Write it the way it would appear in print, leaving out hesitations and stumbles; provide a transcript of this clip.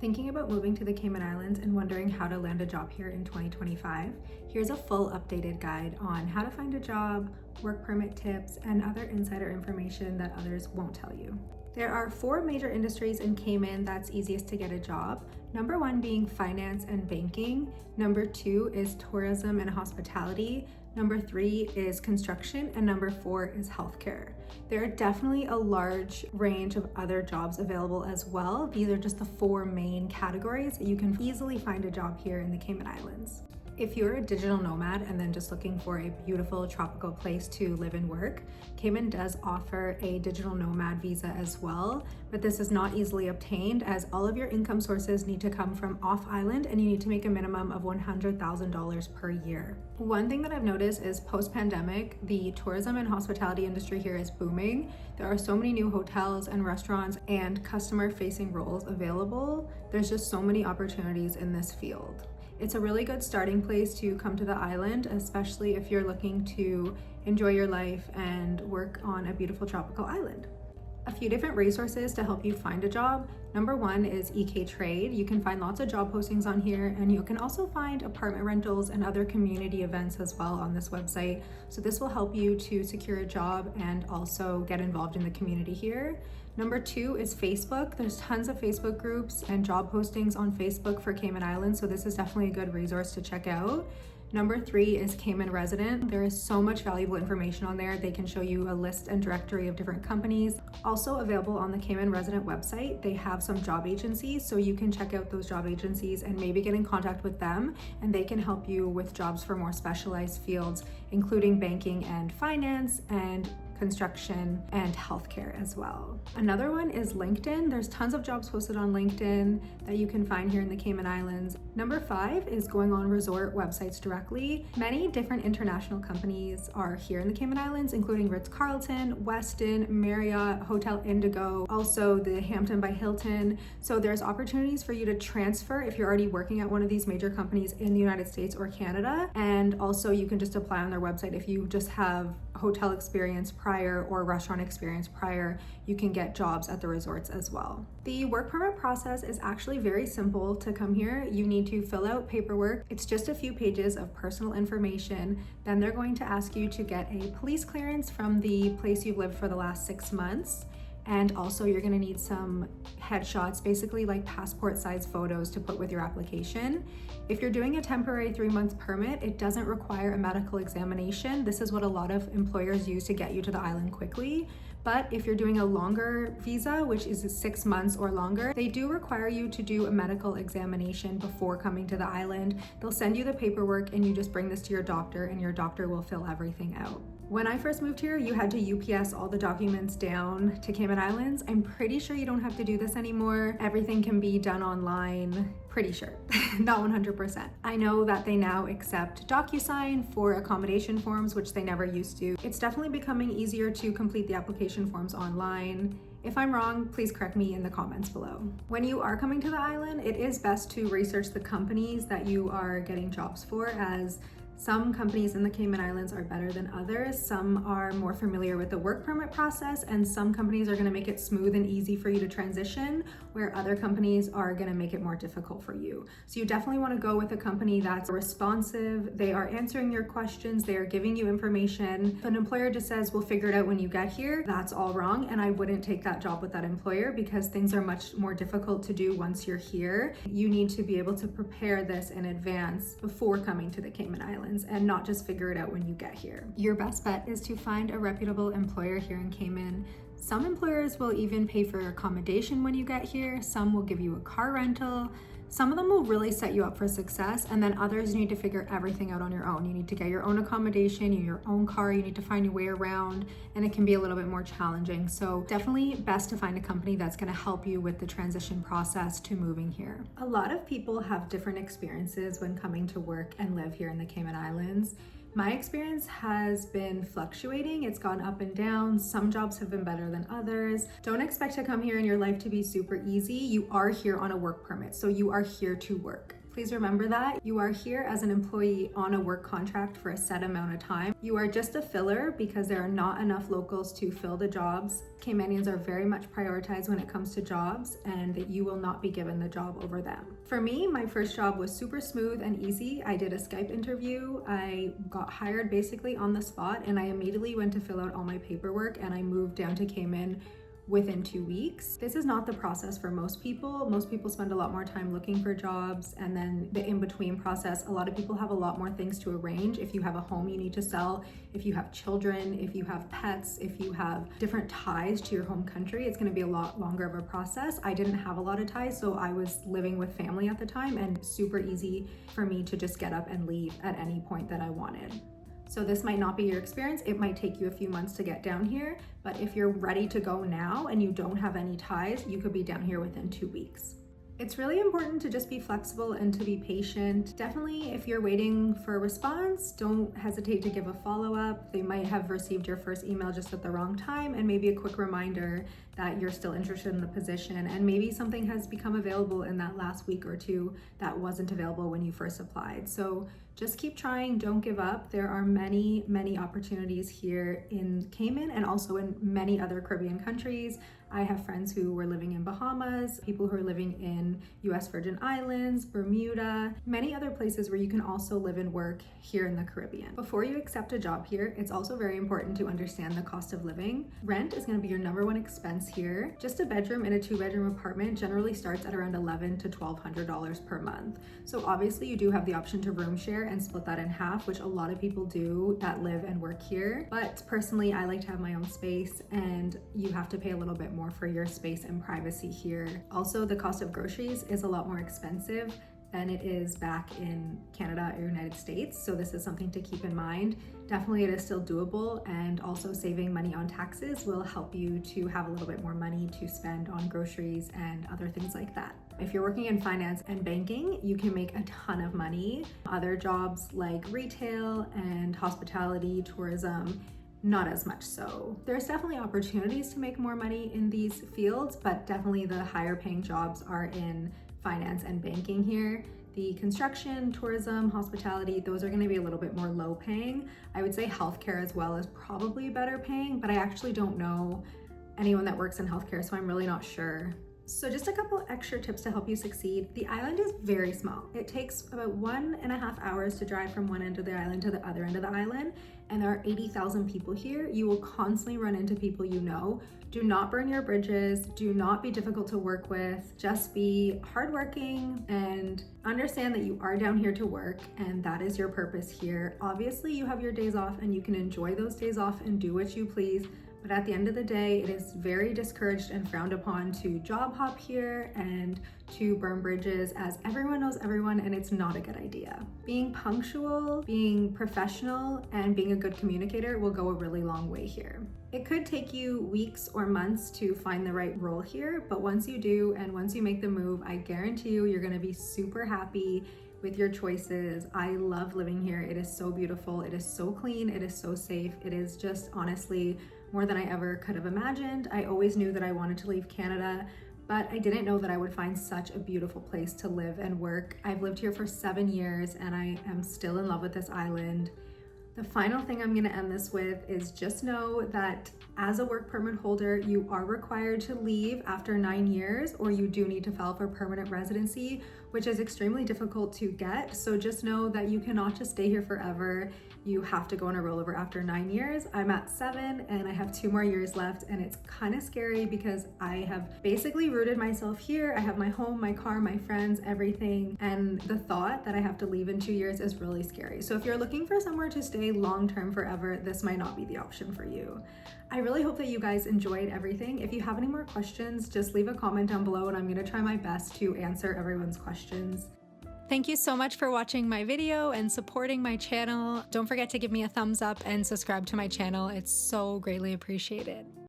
Thinking about moving to the Cayman Islands and wondering how to land a job here in 2025? Here's a full updated guide on how to find a job, work permit tips, and other insider information that others won't tell you. There are 4 major industries in Cayman that's easiest to get a job. Number 1 being finance and banking. Number 2 is tourism and hospitality. Number 3 is construction, and number 4 is healthcare. There are definitely a large range of other jobs available as well. These are just the 4 main categories that you can easily find a job here in the Cayman Islands. If you're a digital nomad and then just looking for a beautiful tropical place to live and work, Cayman does offer a digital nomad visa as well, but this is not easily obtained as all of your income sources need to come from off island and you need to make a minimum of $100,000 per year. One thing that I've noticed is post-pandemic, the tourism and hospitality industry here is booming. There are so many new hotels and restaurants and customer-facing roles available. There's just so many opportunities in this field. It's a really good starting place to come to the island, especially if you're looking to enjoy your life and work on a beautiful tropical island. A few different resources to help you find a job. Number 1 is EK Trade. You can find lots of job postings on here, and you can also find apartment rentals and other community events as well on this website. So this will help you to secure a job and also get involved in the community here. Number 2 is Facebook. There's tons of Facebook groups and job postings on Facebook for Cayman Islands, so this is definitely a good resource to check out. Number 3 is Cayman Resident. There is so much valuable information on there. They can show you a list and directory of different companies. Also available on the Cayman Resident website, they have some job agencies, so you can check out those job agencies and maybe get in contact with them, and they can help you with jobs for more specialized fields, including banking and finance and construction and healthcare as well. Another one is LinkedIn. There's tons of jobs posted on LinkedIn that you can find here in the Cayman Islands. Number 5 is going on resort websites directly. Many different international companies are here in the Cayman Islands, including Ritz-Carlton, Westin, Marriott, Hotel Indigo, also the Hampton by Hilton. So there's opportunities for you to transfer if you're already working at one of these major companies in the United States or Canada. And also you can just apply on their website if you just have hotel experience prior or restaurant experience prior, you can get jobs at the resorts as well. The work permit process is actually very simple to come here. You need to fill out paperwork. It's just a few pages of personal information. Then they're going to ask you to get a police clearance from the place you've lived for the last 6 months. And also you're gonna need some headshots, basically like passport size photos to put with your application. If you're doing a temporary 3-month permit, it doesn't require a medical examination. This is what a lot of employers use to get you to the island quickly. But if you're doing a longer visa, which is 6 months or longer, they do require you to do a medical examination before coming to the island. They'll send you the paperwork and you just bring this to your doctor and your doctor will fill everything out. When I first moved here, you had to UPS all the documents down to Cayman Islands. I'm pretty sure you don't have to do this anymore. Everything can be done online. Pretty sure, not 100%. I know that they now accept DocuSign for accommodation forms, which they never used to. It's definitely becoming easier to complete the application forms online. If I'm wrong, please correct me in the comments below. When you are coming to the island, it is best to research the companies that you are getting jobs for, as some companies in the Cayman Islands are better than others. Some are more familiar with the work permit process, and some companies are gonna make it smooth and easy for you to transition, where other companies are gonna make it more difficult for you. So you definitely wanna go with a company that's responsive, they are answering your questions, they are giving you information. If an employer just says, we'll figure it out when you get here, that's all wrong, and I wouldn't take that job with that employer because things are much more difficult to do once you're here. You need to be able to prepare this in advance before coming to the Cayman Islands, and not just figure it out when you get here. Your best bet is to find a reputable employer here in Cayman. Some employers will even pay for accommodation when you get here. Some will give you a car rental. Some of them will really set you up for success, and then others you need to figure everything out on your own. You need to get your own accommodation, your own car, you need to find your way around, and it can be a little bit more challenging. So definitely best to find a company that's gonna help you with the transition process to moving here. A lot of people have different experiences when coming to work and live here in the Cayman Islands. My experience has been fluctuating. It's gone up and down. Some jobs have been better than others. Don't expect to come here and your life to be super easy. You are here on a work permit, so you are here to work. Please remember that you are here as an employee on a work contract for a set amount of time. You are just a filler because there are not enough locals to fill the jobs. Caymanians are very much prioritized when it comes to jobs, and that you will not be given the job over them. For me, my first job was super smooth and easy. I did a Skype interview. I got hired basically on the spot, and I immediately went to fill out all my paperwork, and I moved down to Cayman within 2 weeks. This is not the process for most people. Most people spend a lot more time looking for jobs, and then the in-between process, a lot of people have a lot more things to arrange. If you have a home you need to sell, if you have children, if you have pets, if you have different ties to your home country, it's gonna be a lot longer of a process. I didn't have a lot of ties, so I was living with family at the time, and super easy for me to just get up and leave at any point that I wanted. So this might not be your experience. It might take you a few months to get down here, but if you're ready to go now and you don't have any ties, you could be down here within 2 weeks. It's really important to just be flexible and to be patient. Definitely, if you're waiting for a response, don't hesitate to give a follow-up. They might have received your first email just at the wrong time, and maybe a quick reminder that you're still interested in the position, and maybe something has become available in that last week or two that wasn't available when you first applied. So just keep trying, don't give up. There are many, many opportunities here in Cayman and also in many other Caribbean countries. I have friends who were living in Bahamas, people who are living in US Virgin Islands, Bermuda, many other places where you can also live and work here in the Caribbean. Before you accept a job here, it's also very important to understand the cost of living. Rent is going to be your number one expense here. Just a bedroom in a 2-bedroom apartment generally starts at around $1,100 to $1,200 per month. So obviously you do have the option to room share and split that in half, which a lot of people do that live and work here. But personally, I like to have my own space, and you have to pay a little bit more for your space and privacy here. Also, the cost of groceries is a lot more expensive than it is back in Canada or United States. So this is something to keep in mind. Definitely it is still doable, and also saving money on taxes will help you to have a little bit more money to spend on groceries and other things like that. If you're working in finance and banking, you can make a ton of money. Other jobs like retail and hospitality, tourism, not as much so. There's definitely opportunities to make more money in these fields, but definitely the higher paying jobs are in finance and banking here. The construction, tourism, hospitality, those are going to be a little bit more low paying. I would say healthcare as well is probably better paying, but I actually don't know anyone that works in healthcare, so I'm really not sure. So just a couple extra tips to help you succeed. The island is very small. It takes about 1.5 hours to drive from one end of the island to the other end of the island, and there are 80,000 people here. You will constantly run into people you know. Do not burn your bridges. Do not be difficult to work with. Just be hardworking and understand that you are down here to work, and that is your purpose here. Obviously, you have your days off and you can enjoy those days off and do what you please. But at the end of the day, it is very discouraged and frowned upon to job hop here and to burn bridges, as everyone knows everyone, and it's not a good idea. Being punctual, being professional, and being a good communicator will go a really long way here. It could take you weeks or months to find the right role here, but once you do, and once you make the move, I guarantee you're gonna be super happy with your choices. I love living here. It is so beautiful. It is so clean. It is so safe. It is just honestly more than I ever could have imagined. I always knew that I wanted to leave Canada, but I didn't know that I would find such a beautiful place to live and work. I've lived here for 7 years and I am still in love with this island. The final thing I'm gonna end this with is just know that as a work permit holder, you are required to leave after 9 years, or you do need to file for permanent residency, which is extremely difficult to get. So just know that you cannot just stay here forever. You have to go on a rollover after 9 years. I'm at 7 and I have 2 more years left, and it's kind of scary because I have basically rooted myself here. I have my home, my car, my friends, everything. And the thought that I have to leave in 2 years is really scary. So if you're looking for somewhere to stay long-term forever, this might not be the option for you. I really hope that you guys enjoyed everything. If you have any more questions, just leave a comment down below and I'm gonna try my best to answer everyone's questions. Thank you so much for watching my video and supporting my channel. Don't forget to give me a thumbs up and subscribe to my channel. It's so greatly appreciated.